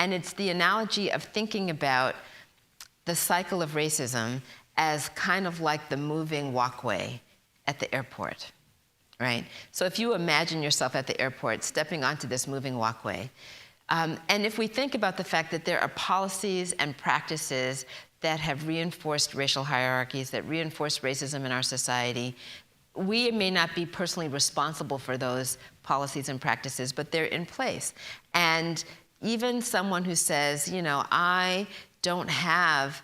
And it's the analogy of thinking about the cycle of racism as kind of like the moving walkway at the airport, right? So if you imagine yourself at the airport stepping onto this moving walkway, and if we think about the fact that there are policies and practices that have reinforced racial hierarchies, that reinforce racism in our society, we may not be personally responsible for those policies and practices, but they're in place. And even someone who says, you know, I don't have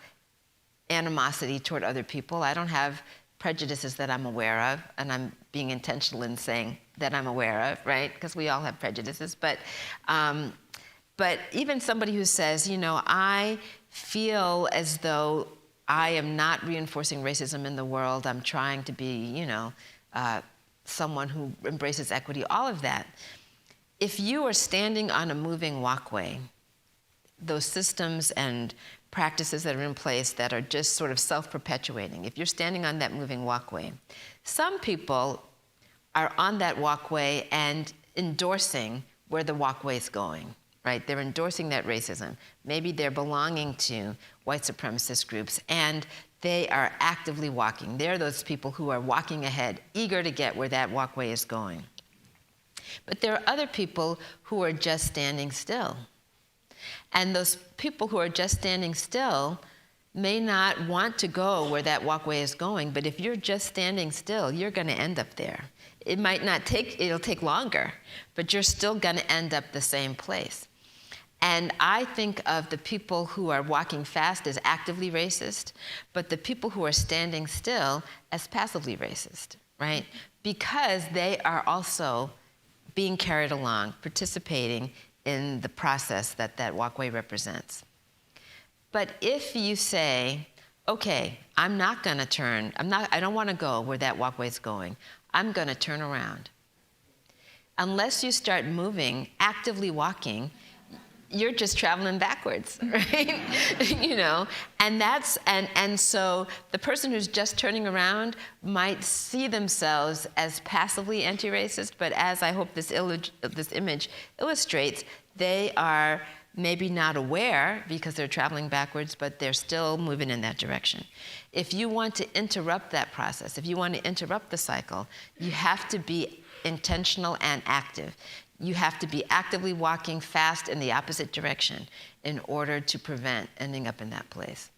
animosity toward other people, I don't have prejudices that I'm aware of, and I'm being intentional in saying that I'm aware of, right? Because we all have prejudices, but even somebody who says, you know, I feel as though I am not reinforcing racism in the world, I'm trying to be, you know, someone who embraces equity, all of that. If you are standing on a moving walkway, those systems and practices that are in place that are just sort of self-perpetuating, if you're standing on that moving walkway, some people are on that walkway and endorsing where the walkway is going, right? They're endorsing that racism. Maybe they're belonging to white supremacist groups, and they are actively walking. They're those people who are walking ahead, eager to get where that walkway is going. But there are other people who are just standing still. And those people who are just standing still may not want to go where that walkway is going, but if you're just standing still, you're going to end up there. It might not take, it'll take longer, but you're still going to end up the same place. And I think of the people who are walking fast as actively racist, but the people who are standing still as passively racist, right? Because they are also being carried along, participating in the process that that walkway represents. But if you say, okay, I'm not going to turn, I don't want to go where that walkway is going, I'm going to turn around. Unless you start moving, actively walking, you're just traveling backwards, right? You know, and so the person who's just turning around might see themselves as passively anti-racist, but as I hope this image illustrates, they are maybe not aware because they're traveling backwards, but they're still moving in that direction. If you want to interrupt that process, if you want to interrupt the cycle, you have to be intentional and active. You have to be actively walking fast in the opposite direction in order to prevent ending up in that place.